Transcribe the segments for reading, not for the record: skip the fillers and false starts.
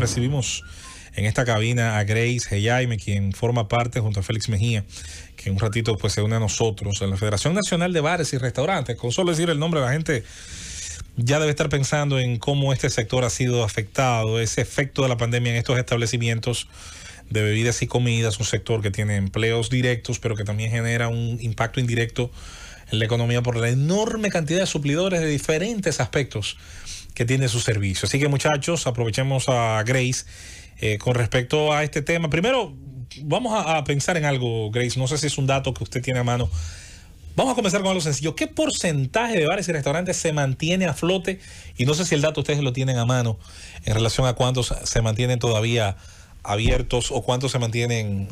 recibimos en esta cabina a Grace Gellaime, quien forma parte junto a Félix Mejía, que en un ratito pues se une a nosotros en la Federación Nacional de Bares y Restaurantes. Con solo decir el nombre, la gente ya debe estar pensando en cómo este sector ha sido afectado, ese efecto de la pandemia en estos establecimientos de bebidas y comidas, un sector que tiene empleos directos, pero que también genera un impacto indirecto en la economía por la enorme cantidad de suplidores de diferentes aspectos que tiene su servicio. Así que, muchachos, aprovechemos a Grace con respecto a este tema. Primero, vamos a pensar en algo, Grace, no sé si es un dato que usted tiene a mano. Vamos a comenzar con algo sencillo. ¿Qué porcentaje de bares y restaurantes se mantiene a flote? Y no sé si el dato ustedes lo tienen a mano en relación a cuántos se mantienen todavía abiertos o cuántos se mantienen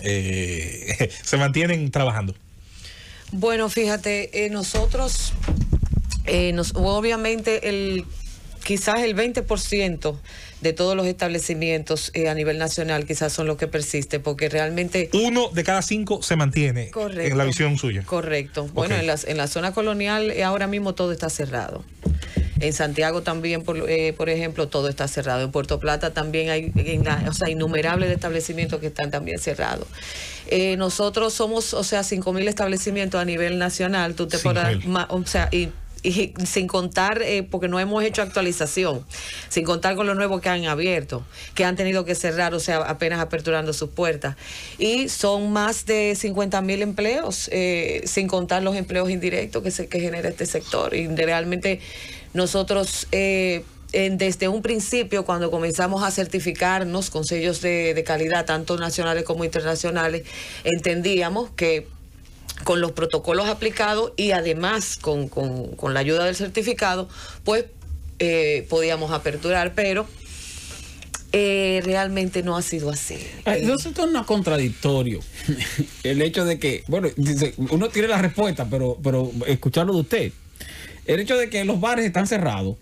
trabajando. Bueno, fíjate, nosotros, obviamente, quizás el 20% de todos los establecimientos a nivel nacional quizás son los que persisten, porque realmente... 1 de cada 5 se mantiene. Correcto, en la visión suya. Correcto. Okay. Bueno, en la zona colonial ahora mismo todo está cerrado. En Santiago también, por ejemplo, todo está cerrado. En Puerto Plata también hay innumerables establecimientos que están también cerrados. Nosotros somos, 5.000 establecimientos a nivel nacional. Tú te podrás, y sin contar, porque no hemos hecho actualización, sin contar con los nuevos que han abierto, que han tenido que cerrar, apenas aperturando sus puertas. Y son más de 50.000 empleos, sin contar los empleos indirectos que genera este sector. Y realmente nosotros... desde un principio, cuando comenzamos a certificarnos con sellos de calidad, tanto nacionales como internacionales, entendíamos que con los protocolos aplicados y además con la ayuda del certificado, pues podíamos aperturar, pero realmente no ha sido así. No es un contradictorio el hecho de que, bueno, dice, uno tiene la respuesta, pero escucharlo de usted, el hecho de que los bares están cerrados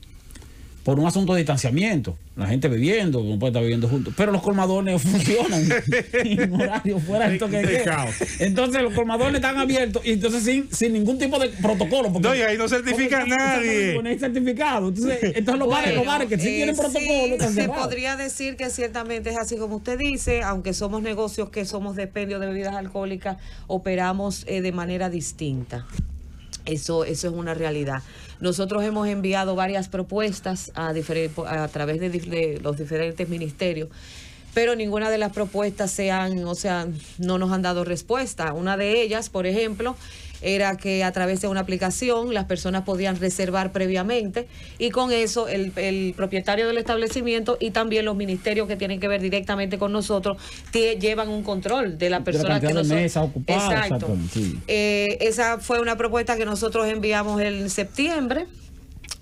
por un asunto de distanciamiento, la gente bebiendo, no puede estar bebiendo juntos, pero los colmadones funcionan en horario fuera de toque de queda. Entonces los colmadones están abiertos y entonces sin ningún tipo de protocolo. Porque, no, y ahí no certifica nadie. No hay certificado. Entonces los bares que sí tienen protocolo. Sí, se podría decir que ciertamente es así como usted dice, aunque somos negocios que somos de expendio de bebidas alcohólicas, operamos de manera distinta. Eso es una realidad. Nosotros hemos enviado varias propuestas a través de los diferentes ministerios, pero ninguna de las propuestas no nos han dado respuesta. Una de ellas, por ejemplo, era que a través de una aplicación las personas podían reservar previamente y con eso el propietario del establecimiento y también los ministerios que tienen que ver directamente con nosotros llevan un control de la persona que nosotros... Mesa ocupada, exacto. Sí. Esa fue una propuesta que nosotros enviamos en septiembre.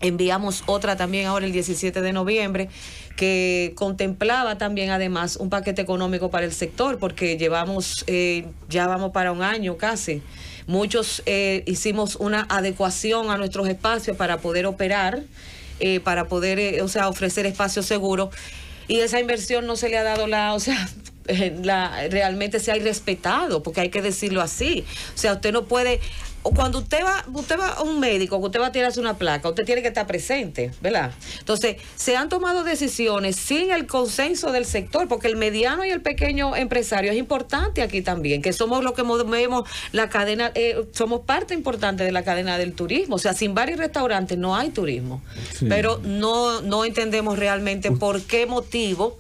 Enviamos otra también ahora el 17 de noviembre que contemplaba también además un paquete económico para el sector, porque ya vamos para un año casi. Muchos hicimos una adecuación a nuestros espacios para poder operar, para poder ofrecer espacios seguros, y esa inversión no se le ha dado realmente se ha irrespetado, porque hay que decirlo así. Usted no puede... Cuando usted va a un médico, que usted va a tirarse una placa, usted tiene que estar presente, ¿verdad? Entonces, se han tomado decisiones sin el consenso del sector, porque el mediano y el pequeño empresario es importante aquí también, que somos los que movemos la cadena, somos parte importante de la cadena del turismo. Sin bares y restaurantes no hay turismo. Sí. Pero no entendemos realmente por qué motivo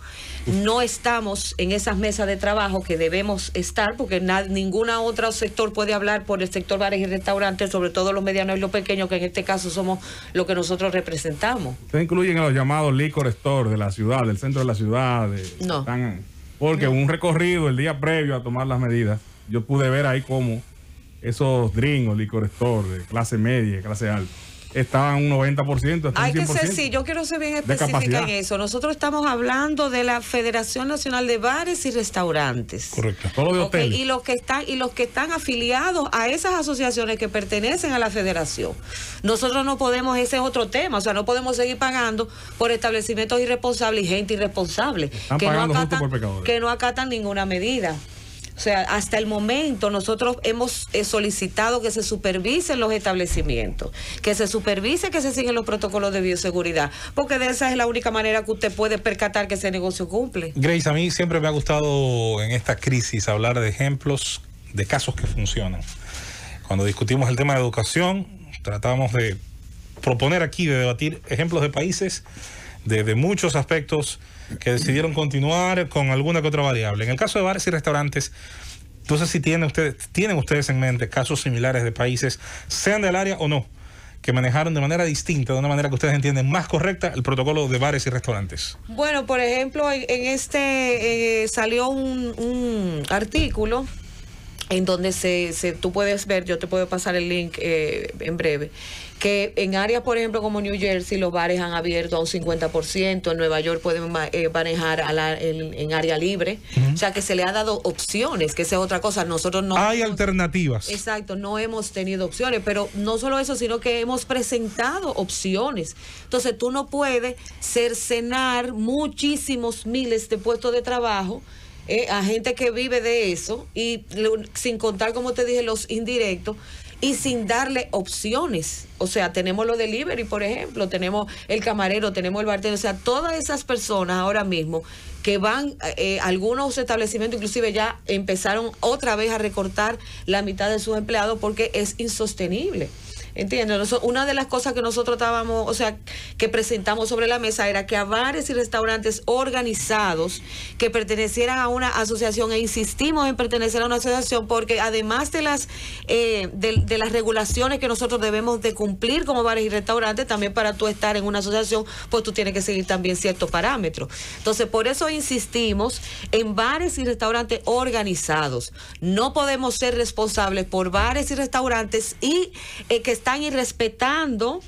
no estamos en esas mesas de trabajo que debemos estar, porque ninguna otro sector puede hablar por el sector bares y restaurantes, sobre todo los medianos y los pequeños, que en este caso somos lo que nosotros representamos. ¿Ustedes incluyen a los llamados liquor store de la ciudad, del centro de la ciudad? No. Porque un recorrido el día previo a tomar las medidas, yo pude ver ahí cómo esos drinks, liquor store de clase media, clase alta, estaban un 90%. Hay que ser, sí, yo quiero ser bien específica en eso. Nosotros estamos hablando de la Federación Nacional de Bares y Restaurantes. Correcto. Todo de hoteles. Y los que están afiliados a esas asociaciones que pertenecen a la federación. Nosotros no podemos, ese es otro tema, no podemos seguir pagando por establecimientos irresponsables y gente irresponsable que no acatan ninguna medida. O sea, hasta el momento nosotros hemos solicitado que se supervisen los establecimientos, que se supervise que se siguen los protocolos de bioseguridad, porque de esa es la única manera que usted puede percatar que ese negocio cumple. Grace, a mí siempre me ha gustado en esta crisis hablar de ejemplos, de casos que funcionan. Cuando discutimos el tema de educación, tratamos de proponer aquí, de debatir ejemplos de países de muchos aspectos que decidieron continuar con alguna que otra variable. En el caso de bares y restaurantes, no sé si tienen ustedes en mente casos similares de países, sean del área o no, que manejaron de manera distinta, de una manera que ustedes entienden más correcta, el protocolo de bares y restaurantes. Bueno, por ejemplo, en este salió un artículo en donde tú puedes ver, yo te puedo pasar el link en breve, que en áreas, por ejemplo, como New Jersey, los bares han abierto a un 50%, en Nueva York pueden manejar en área libre, o sea que se le ha dado opciones, que esa es otra cosa, nosotros no... Hay alternativas. Exacto, no hemos tenido opciones, pero no solo eso, sino que hemos presentado opciones. Entonces tú no puedes cercenar muchísimos miles de puestos de trabajo a gente que vive de eso y sin contar, como te dije, los indirectos y sin darle opciones. O sea, tenemos los delivery, por ejemplo, tenemos el camarero, tenemos el bartender, o sea, todas esas personas ahora mismo que van, algunos establecimientos inclusive ya empezaron otra vez a recortar la mitad de sus empleados porque es insostenible. ¿Entiendes? Una de las cosas que nosotros estábamos, o sea, que presentamos sobre la mesa era que a bares y restaurantes organizados que pertenecieran a una asociación, e insistimos en pertenecer a una asociación porque además de las regulaciones que nosotros debemos de cumplir como bares y restaurantes, también para tú estar en una asociación, pues tú tienes que seguir también ciertos parámetros. Entonces, por eso insistimos en bares y restaurantes organizados. No podemos ser responsables por bares y restaurantes y que están irrespetando,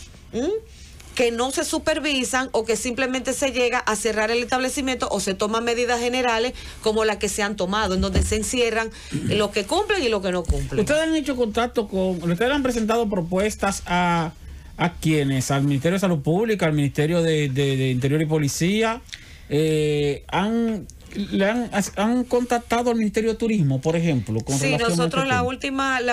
que no se supervisan o que simplemente se llega a cerrar el establecimiento o se toman medidas generales como las que se han tomado, en donde se encierran los que cumplen y los que no cumplen. ¿Ustedes han hecho contacto ustedes han presentado propuestas a quienes? ¿Al Ministerio de Salud Pública, al Ministerio de Interior y Policía? ¿Han contactado al Ministerio de Turismo, por ejemplo? Sí, nosotros la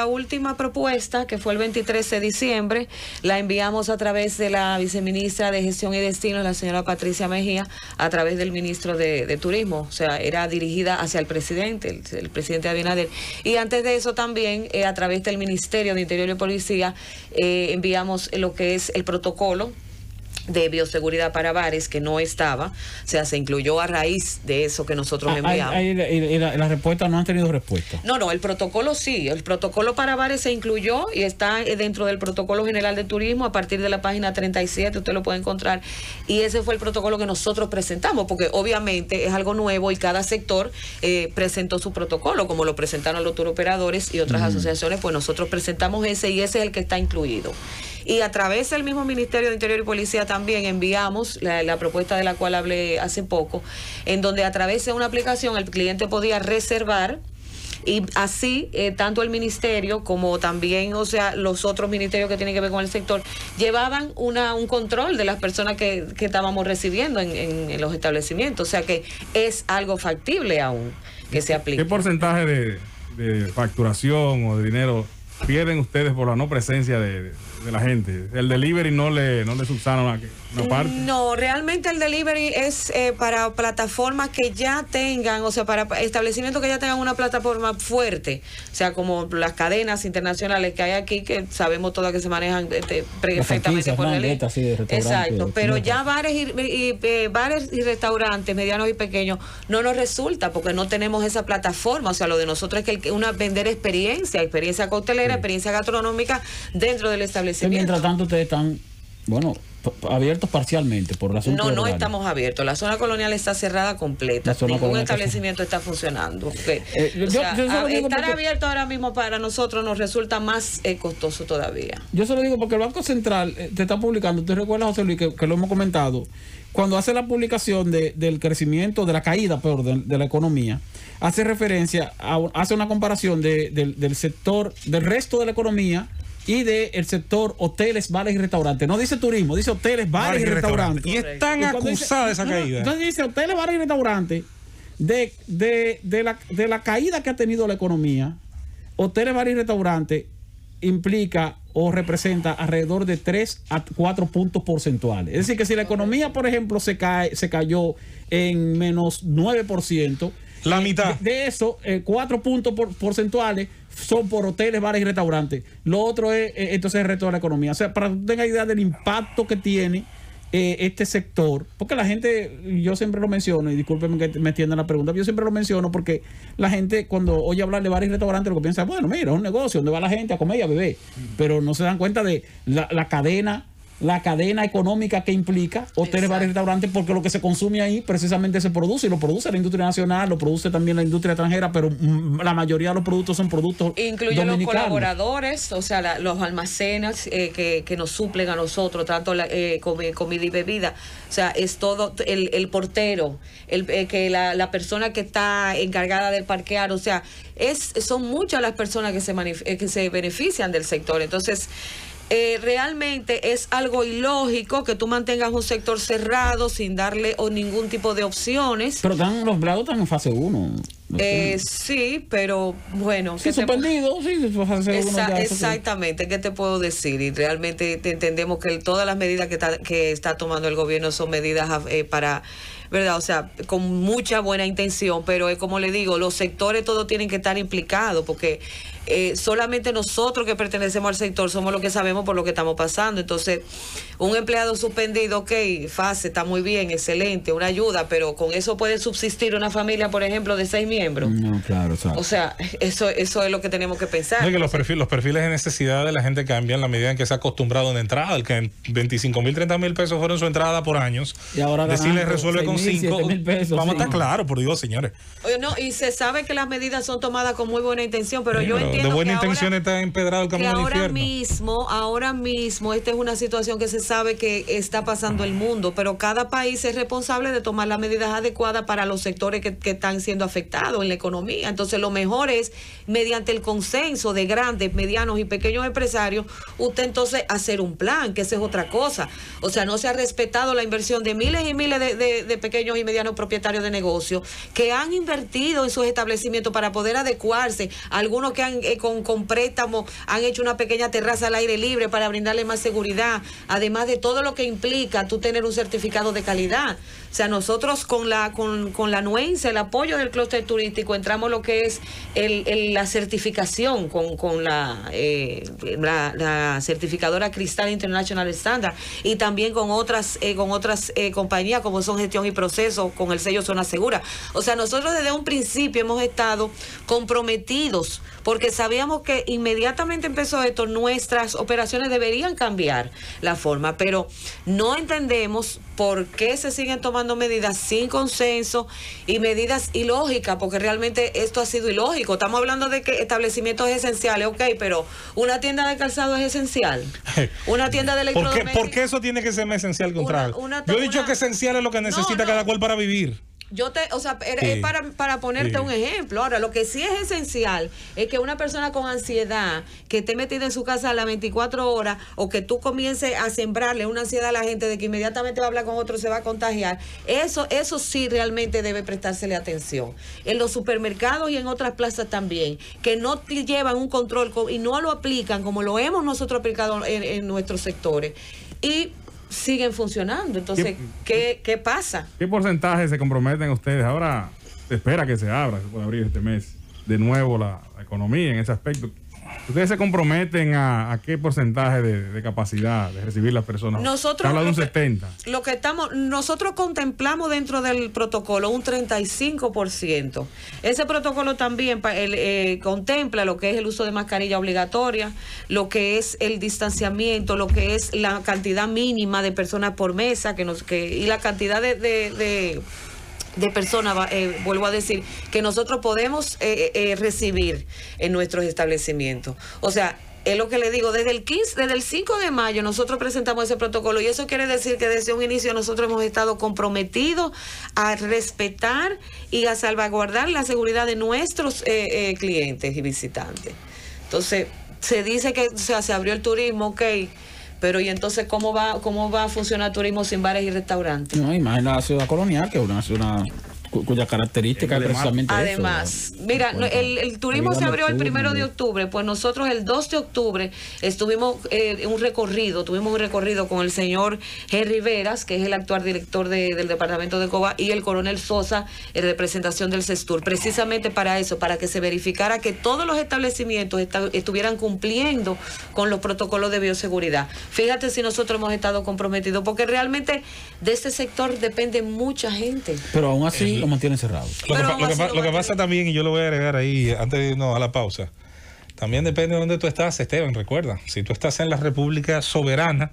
última propuesta, que fue el 23 de diciembre, la enviamos a través de la viceministra de Gestión y Destino, la señora Patricia Mejía, a través del ministro de Turismo. O sea, era dirigida hacia el presidente, el presidente Abinader. Y antes de eso también, a través del Ministerio de Interior y Policía, enviamos lo que es el protocolo de bioseguridad para bares, que no estaba, o sea, se incluyó a raíz de eso que nosotros enviamos. ¿Y las respuestas no han tenido respuesta? No, el protocolo sí, el protocolo para bares se incluyó y está dentro del protocolo general de turismo a partir de la página 37, usted lo puede encontrar, y ese fue el protocolo que nosotros presentamos, porque obviamente es algo nuevo y cada sector presentó su protocolo, como lo presentaron los turoperadores y otras asociaciones, pues nosotros presentamos ese y ese es el que está incluido. Y a través del mismo Ministerio de Interior y Policía también enviamos la propuesta de la cual hablé hace poco, en donde a través de una aplicación el cliente podía reservar y así tanto el ministerio como también, o sea, los otros ministerios que tienen que ver con el sector, llevaban un control de las personas que estábamos recibiendo en los establecimientos. O sea que es algo factible aún que se aplique. ¿Qué porcentaje de facturación o de dinero pierden ustedes por la no presencia de la gente? ¿El delivery no le subsana una parte? No, realmente el delivery es para plataformas que ya tengan, o sea, para establecimientos que ya tengan una plataforma fuerte, o sea, como las cadenas internacionales que hay aquí, que sabemos todas que se manejan perfectamente por la ley. Exacto, pero ya bares y restaurantes medianos y pequeños no nos resulta porque no tenemos esa plataforma. O sea, lo de nosotros es que vender experiencia coctelera, experiencia gastronómica dentro del establecimiento. Mientras tanto ustedes están, abiertos parciamente por razón. No estamos abiertos. La zona colonial está cerrada completa. Ningún establecimiento está funcionando. Estar abierto ahora mismo para nosotros nos resulta más costoso todavía. Yo se lo digo porque el Banco Central te está publicando. ¿Usted recuerda, José Luis, que lo hemos comentado? Cuando hace la publicación del crecimiento, de la caída, de la economía, hace referencia, hace una comparación del sector, del resto de la economía y del sector hoteles, bares y restaurantes. No dice turismo, dice hoteles, bares y restaurantes. Y es tan acusada esa caída. Entonces dice hoteles, bares y restaurantes. de la caída que ha tenido la economía, hoteles, bares y restaurantes implica o representa alrededor de 3 a 4 puntos porcentuales. Es decir, que si la economía, por ejemplo, se cayó en menos 9%, la mitad de eso, 4 puntos porcentuales son por hoteles, bares y restaurantes. Lo otro es entonces el resto de la economía. O sea, para que tenga idea del impacto que tiene este sector, porque la gente, yo siempre lo menciono, y discúlpenme que me extienda la pregunta, yo siempre lo menciono porque la gente cuando oye hablar de bares y restaurantes lo que piensa, bueno, mira, es un negocio donde va la gente a comer y a beber, pero no se dan cuenta de la cadena económica que implica hoteles, bares y restaurantes, porque lo que se consume ahí precisamente se produce, y lo produce la industria nacional, lo produce también la industria extranjera, pero la mayoría de los productos son productos incluye dominicanos. Los colaboradores, o sea, los almacenes que nos suplen a nosotros, tanto comida y bebida, o sea, es todo, el portero, la persona que está encargada del parquear, o sea, son muchas las personas que se benefician del sector. Entonces, realmente es algo ilógico que tú mantengas un sector cerrado sin darle ningún tipo de opciones. Pero los empleados están en fase 1. Sí, pero bueno. Sí, suspendido, exactamente, ¿qué te puedo decir? Y realmente entendemos que todas las medidas que está tomando el gobierno son medidas para, ¿verdad? O sea, con mucha buena intención, pero como le digo, los sectores todos tienen que estar implicados, porque solamente nosotros que pertenecemos al sector somos los que sabemos por lo que estamos pasando. Entonces, un empleado suspendido, ok, fase, está muy bien, excelente, una ayuda, pero con eso puede subsistir una familia, por ejemplo, de 6 miembros. No, claro, exacto. O sea, eso es lo que tenemos que pensar. No, que los perfiles de necesidad de la gente cambian en la medida en que se ha acostumbrado en entrada. El que en 25,000, 30,000 pesos fueron su entrada por años, y ahora decirle resuelve con 5, vamos a estar claros, por Dios, señores. No, y se sabe que las medidas son tomadas con muy buena intención, pero yo entiendo de buena que intención está empedrado el camino del infierno. Ahora mismo, esta es una situación que se sabe que está pasando el mundo, pero cada país es responsable de tomar las medidas adecuadas para los sectores que están siendo afectados en la economía. Entonces, lo mejor es, mediante el consenso de grandes, medianos y pequeños empresarios, usted entonces hacer un plan, que esa es otra cosa. O sea, no se ha respetado la inversión de miles y miles de pequeños y medianos propietarios de negocios que han invertido en sus establecimientos para poder adecuarse. Algunos que han con préstamos han hecho una pequeña terraza al aire libre para brindarle más seguridad, además de todo lo que implica tú tener un certificado de calidad. O sea, nosotros con la anuencia, el apoyo del clúster turístico, entramos lo que es la certificación con la certificadora Cristal International Standard, y también con otras compañías como son Gestión y Proceso, con el sello Zona Segura. O sea, nosotros desde un principio hemos estado comprometidos, porque sabíamos que inmediatamente empezó esto, nuestras operaciones deberían cambiar la forma, pero no entendemos por qué se siguen tomando medidas sin consenso y medidas ilógicas, porque realmente esto ha sido ilógico. Estamos hablando de que establecimientos esenciales, ok, pero una tienda de calzado es esencial, una tienda de electrodomésticos. ¿Por qué eso tiene que ser más esencial, contrario? Yo he dicho que esencial es lo que necesita cada cual para vivir. Es para ponerte un ejemplo. Ahora, lo que sí es esencial es que una persona con ansiedad que esté metida en su casa a las 24 horas, o que tú comiences a sembrarle una ansiedad a la gente de que inmediatamente va a hablar con otro, se va a contagiar, eso sí realmente debe prestársele atención. En los supermercados y en otras plazas también, que no llevan un control y no lo aplican como lo hemos nosotros aplicado en nuestros sectores, y siguen funcionando. Entonces, ¿qué pasa? ¿Qué porcentaje se comprometen ustedes? Ahora se espera que se abra, se puede abrir este mes de nuevo la economía en ese aspecto. ¿Ustedes se comprometen a qué porcentaje de capacidad de recibir las personas? Nosotros habla de un 70%. Nosotros contemplamos dentro del protocolo un 35%. Ese protocolo también contempla lo que es el uso de mascarilla obligatoria, lo que es el distanciamiento, lo que es la cantidad mínima de personas por mesa, y la cantidad de personas, vuelvo a decir, que nosotros podemos recibir en nuestros establecimientos. O sea, es lo que le digo, desde el 5 de mayo nosotros presentamos ese protocolo, y eso quiere decir que desde un inicio nosotros hemos estado comprometidos a respetar y a salvaguardar la seguridad de nuestros clientes y visitantes. Entonces, se dice que se abrió el turismo, ok, pero ¿y entonces cómo va a funcionar el turismo sin bares y restaurantes? No, imagina la ciudad colonial, que es una ciudad cuya característica es precisamente además, eso, mira, el turismo se abrió el 1 de octubre, pues nosotros el 2 de octubre tuvimos un recorrido con el señor Henry Veras, que es el actual director del departamento de Coba, y el coronel Sosa, en representación del CESTUR, precisamente para eso, para que se verificara que todos los establecimientos estuvieran cumpliendo con los protocolos de bioseguridad. Fíjate si nosotros hemos estado comprometidos, porque realmente de este sector depende mucha gente. Pero aún así lo mantienen cerrado. Lo que pasa también, y yo lo voy a agregar ahí antes de irnos a la pausa, también depende de dónde tú estás, Esteban, recuerda. Si tú estás en la República Soberana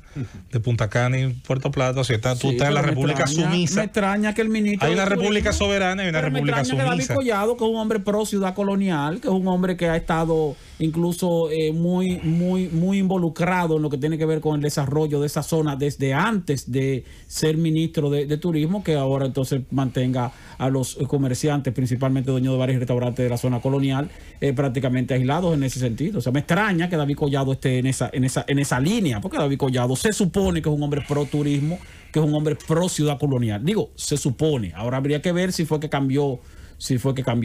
de Punta Cana y Puerto Plata, o si tú estás en la República Sumisa. Me extraña que el ministro... Hay una República Soberana y una República Sumisa. Que David Collado, que es un hombre pro ciudad colonial, que es un hombre que ha estado incluso muy involucrado en lo que tiene que ver con el desarrollo de esa zona desde antes de ser ministro de Turismo, que ahora entonces mantenga a los comerciantes, principalmente dueños de varios restaurantes de la zona colonial, prácticamente aislados en ese sentido. O sea, me extraña que David Collado esté en esa línea, porque David Collado se supone que es un hombre pro turismo, que es un hombre pro ciudad colonial. Digo, se supone. Ahora habría que ver si fue que cambió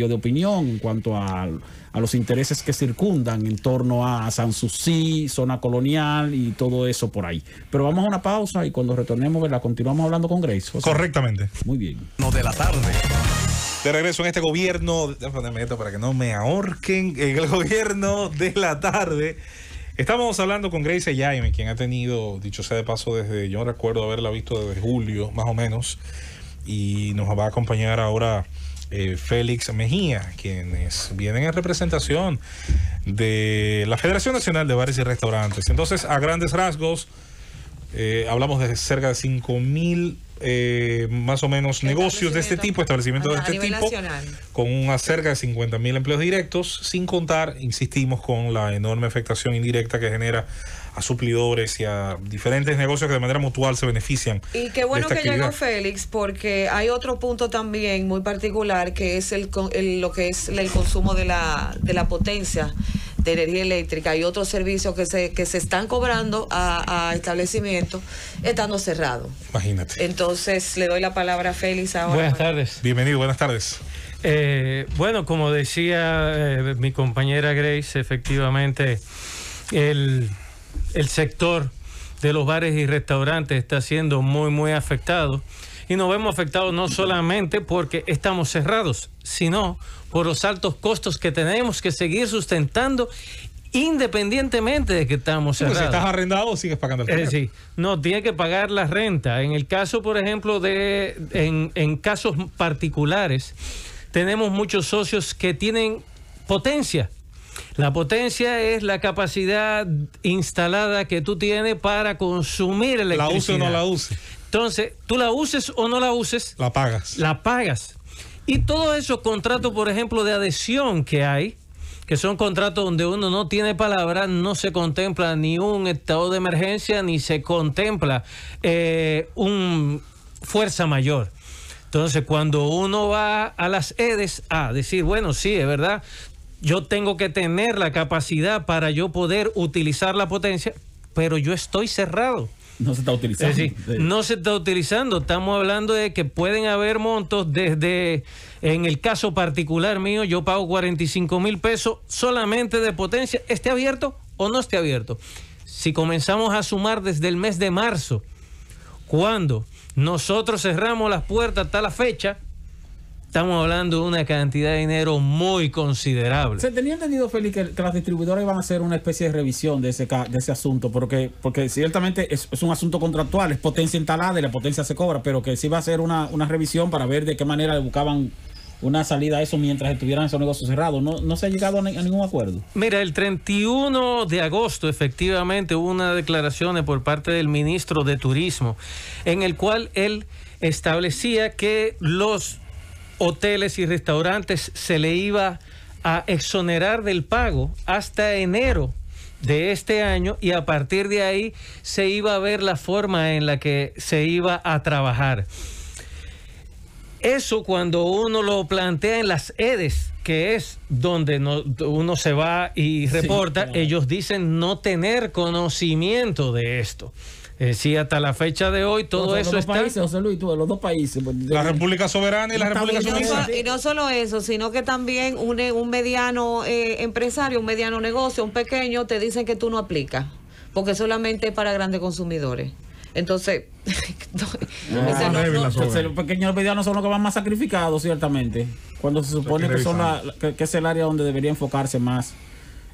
de opinión en cuanto a los intereses que circundan en torno a Sanssouci, zona colonial y todo eso por ahí. Pero vamos a una pausa y cuando retornemos, ¿verdad? Continuamos hablando con Grace. José. Correctamente. Muy bien. No de la tarde. De regreso en este gobierno, déjame esto para que no me ahorquen, en el gobierno de la tarde. Estamos hablando con Grace Jaime, quien ha tenido, dicho sea de paso, desde, yo recuerdo haberla visto desde julio, más o menos, y nos va a acompañar ahora Félix Mejía, quienes vienen en representación de la Federación Nacional de Bares y Restaurantes. Entonces, a grandes rasgos, hablamos de cerca de 5,000 más o menos negocios de este tipo, establecimientos de este tipo, nacional, con cerca de 50,000 empleos directos, sin contar, insistimos, con la enorme afectación indirecta que genera a suplidores y a diferentes negocios que de manera mutual se benefician. Y qué bueno que llegó Félix, porque hay otro punto también muy particular, que es lo que es el consumo de la potencia de energía eléctrica y otros servicios que se están cobrando a establecimientos estando cerrados. Imagínate. Entonces le doy la palabra a Félix ahora. Buenas tardes. Bienvenido, buenas tardes. Bueno, como decía mi compañera Grace, efectivamente el sector de los bares y restaurantes está siendo muy afectado, y nos vemos afectados no solamente porque estamos cerrados, sino por los altos costos que tenemos que seguir sustentando independientemente de que estamos cerrados. Pues si estás arrendado o sigues pagando el renta. Sí, no, tiene que pagar la renta. En el caso, por ejemplo, en casos particulares, tenemos muchos socios que tienen potencia. La potencia es la capacidad instalada que tú tienes para consumir electricidad. La use o no la use. Entonces, tú la uses o no la uses, la pagas. La pagas. Y todos esos contratos, por ejemplo, de adhesión que hay, que son contratos donde uno no tiene palabra, no se contempla ni un estado de emergencia, ni se contempla un fuerza mayor. Entonces, cuando uno va a las EDES a decir, bueno, sí, es verdad, yo tengo que tener la capacidad para yo poder utilizar la potencia, pero yo estoy cerrado. No se está utilizando. Es decir, no se está utilizando. Estamos hablando de que pueden haber montos desde, en el caso particular mío, yo pago 45,000 pesos solamente de potencia, esté abierto o no esté abierto. Si comenzamos a sumar desde el mes de marzo, cuando nosotros cerramos las puertas hasta la fecha, estamos hablando de una cantidad de dinero muy considerable. Se tenía entendido, Félix, que las distribuidoras iban a hacer una especie de revisión de ese asunto, porque ciertamente es un asunto contractual, es potencia instalada y la potencia se cobra, pero que sí iba a hacer una revisión para ver de qué manera le buscaban una salida a eso mientras estuvieran esos negocios cerrados. No se ha llegado a ningún acuerdo. Mira, el 31 de agosto efectivamente hubo una declaración por parte del ministro de Turismo en el cual él establecía que los hoteles y restaurantes se le iba a exonerar del pago hasta enero de este año, y a partir de ahí se iba a ver la forma en la que se iba a trabajar. Eso, cuando uno lo plantea en las EDES, que es donde uno se va y reporta, sí, claro, ellos dicen no tener conocimiento de esto. Sí, hasta la fecha de hoy todo eso está. Países, José Luis, tú, de los dos países. La República Soberana y la República Dominicana. Y no solo eso, sino que también un mediano empresario, un mediano negocio, un pequeño, te dicen que tú no aplicas, porque solamente es para grandes consumidores. Entonces, los pequeños y los medianos son los que van más sacrificados, ciertamente, cuando se supone que es el área donde debería enfocarse más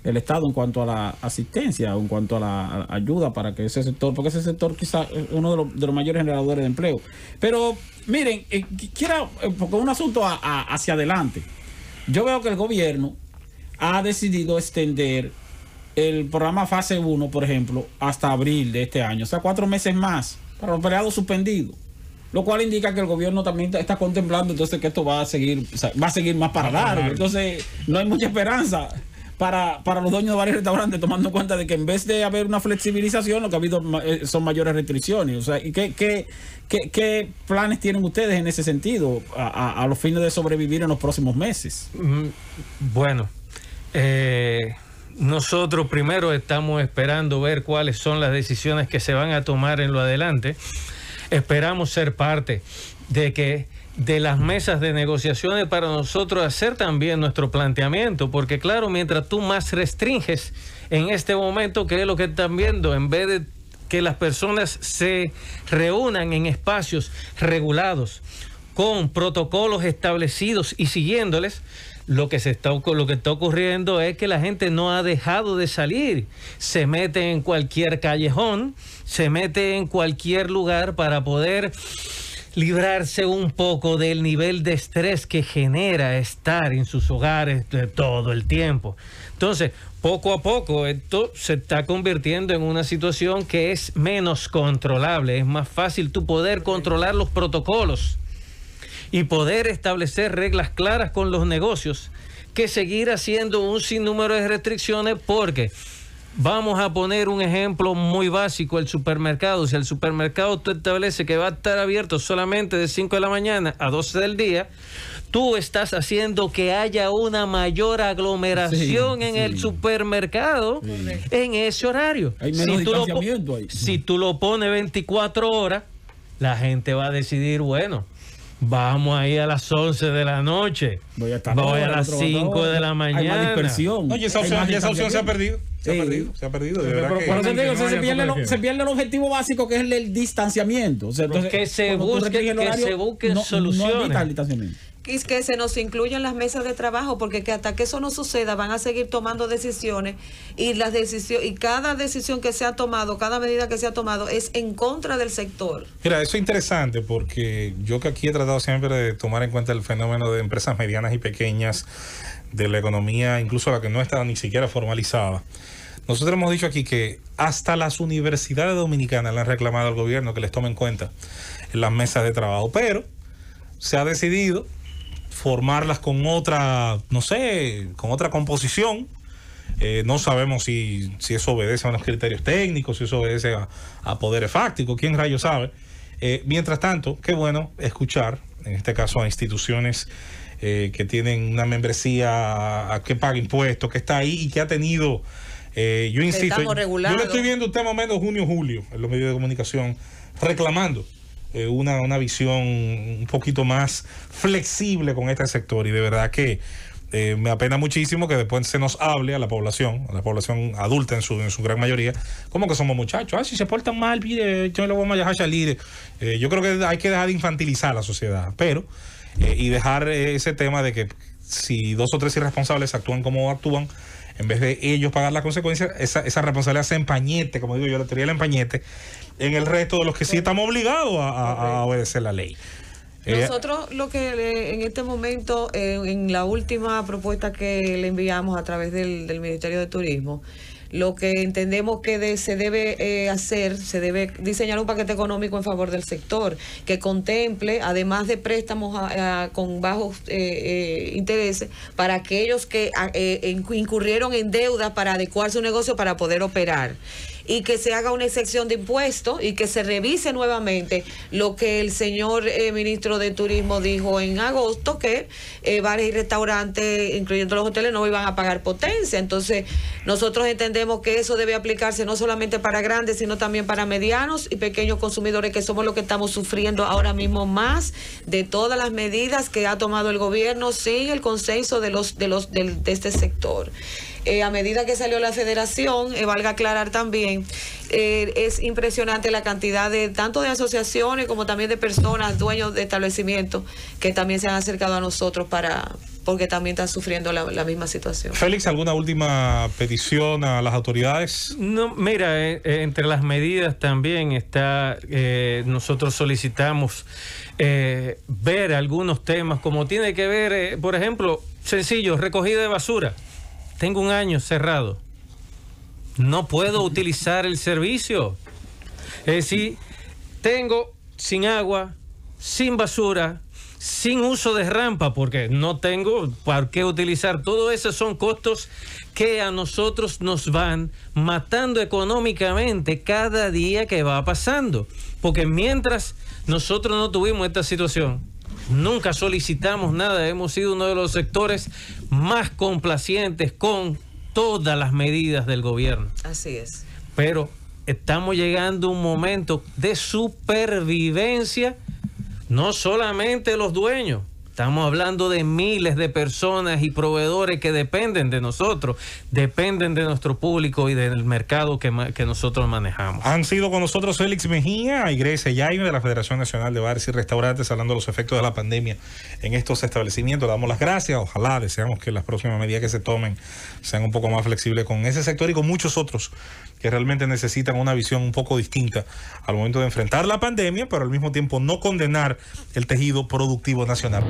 el Estado en cuanto a la asistencia, en cuanto a la ayuda para que ese sector, porque ese sector quizás es uno de los mayores generadores de empleo. Pero miren, porque un asunto hacia adelante, yo veo que el gobierno ha decidido extender el programa fase 1, por ejemplo, hasta abril de este año, o sea, 4 meses más para los feriados suspendidos, lo cual indica que el gobierno también está contemplando entonces que esto va a seguir más para largo. Entonces no hay mucha esperanza para los dueños de varios restaurantes, tomando en cuenta de que en vez de haber una flexibilización, lo que ha habido son mayores restricciones. O sea, ¿y qué planes tienen ustedes en ese sentido a los fines de sobrevivir en los próximos meses? Bueno, nosotros primero estamos esperando ver cuáles son las decisiones que se van a tomar en lo adelante. Esperamos ser parte de las mesas de negociaciones para nosotros hacer también nuestro planteamiento, porque claro, mientras tú más restringes en este momento, que es lo que están viendo, en vez de que las personas se reúnan en espacios regulados con protocolos establecidos y siguiéndoles, lo que está ocurriendo es que la gente no ha dejado de salir, se mete en cualquier callejón, se mete en cualquier lugar para poder librarse un poco del nivel de estrés que genera estar en sus hogares todo el tiempo. Entonces, poco a poco esto se está convirtiendo en una situación que es menos controlable. Es más fácil tú poder controlar los protocolos y poder establecer reglas claras con los negocios que seguir haciendo un sinnúmero de restricciones, porque vamos a poner un ejemplo muy básico, el supermercado. Si el supermercado tú establece que va a estar abierto solamente de 5 de la mañana a 12 del día, tú estás haciendo que haya una mayor aglomeración en el supermercado en ese horario. Hay menos distanciamiento ahí. Si tú lo pones 24 horas, la gente va a decidir, bueno, vamos a ir a las 11 de la noche, voy a las 5 de la mañana. Hay más dispersión. No, y esa opción se ha perdido. Se ha perdido. De verdad se pierde el objetivo básico, que es el distanciamiento. O sea, entonces, que se busquen soluciones. No evita el distanciamiento. Y es que se nos incluyan las mesas de trabajo, porque que hasta que eso no suceda van a seguir tomando decisiones, y cada decisión que se ha tomado, cada medida que se ha tomado es en contra del sector. Mira, eso es interesante, porque yo que aquí he tratado siempre de tomar en cuenta el fenómeno de empresas medianas y pequeñas, de la economía, incluso la que no está ni siquiera formalizada. Nosotros hemos dicho aquí que hasta las universidades dominicanas le han reclamado al gobierno que les tome en cuenta en las mesas de trabajo, pero se ha decidido formarlas con otra, no sé, con otra composición. No sabemos si eso obedece a unos criterios técnicos, si eso obedece a poderes fácticos, quién rayos sabe. Mientras tanto, qué bueno escuchar, en este caso a instituciones que tienen una membresía, que paga impuestos, que está ahí y que ha tenido, yo insisto, yo le estoy viendo un tema menos junio, julio, en los medios de comunicación, reclamando una visión un poquito más flexible con este sector, y de verdad que me apena muchísimo que después se nos hable a la población adulta en su gran mayoría, como que somos muchachos. Si se portan mal, mire, yo lo vamos a dejar salir. Yo creo que hay que dejar de infantilizar la sociedad, pero y dejar ese tema de que si 2 o 3 irresponsables actúan como actúan, en vez de ellos pagar las consecuencias, esa responsabilidad se empañete, como digo yo, la teoría del empañete, en el resto de los que sí estamos obligados a obedecer la ley. Nosotros lo que en este momento, en la última propuesta que le enviamos a través del Ministerio de Turismo, lo que entendemos que se debe hacer, se debe diseñar un paquete económico en favor del sector, que contemple, además de préstamos con bajos intereses, para aquellos que incurrieron en deuda para adecuar su negocio para poder operar. y que se haga una excepción de impuestos y que se revise nuevamente lo que el señor ministro de Turismo dijo en agosto, que bares y restaurantes, incluyendo los hoteles, no iban a pagar potencia. Entonces, nosotros entendemos que eso debe aplicarse no solamente para grandes, sino también para medianos y pequeños consumidores, que somos los que estamos sufriendo ahora mismo más de todas las medidas que ha tomado el gobierno sin el consenso de este sector. A medida que salió la federación, valga aclarar también, es impresionante la cantidad de tanto de asociaciones como también de personas, dueños de establecimientos, que también se han acercado a nosotros porque también están sufriendo la misma situación. Félix, ¿alguna última petición a las autoridades? No, mira, entre las medidas también está, nosotros solicitamos ver algunos temas, como tiene que ver, por ejemplo, sencillo, recogida de basura. Tengo un año cerrado. No puedo utilizar el servicio. Es decir, tengo sin agua, sin basura, sin uso de rampa, porque no tengo para qué utilizar. Todo eso son costos que a nosotros nos van matando económicamente cada día que va pasando. Porque mientras nosotros no tuvimos esta situación, nunca solicitamos nada. Hemos sido uno de los sectores más complacientes con todas las medidas del gobierno. Así es. Pero estamos llegando a un momento de supervivencia, no solamente los dueños. Estamos hablando de miles de personas y proveedores que dependen de nosotros, dependen de nuestro público y del mercado que nosotros manejamos. Han sido con nosotros Félix Mejía y Grace Jaime de la Federación Nacional de Bares y Restaurantes, hablando de los efectos de la pandemia en estos establecimientos. Le damos las gracias. Ojalá, deseamos que las próximas medidas que se tomen sean un poco más flexibles con ese sector y con muchos otros que realmente necesitan una visión un poco distinta al momento de enfrentar la pandemia, pero al mismo tiempo no condenar el tejido productivo nacional.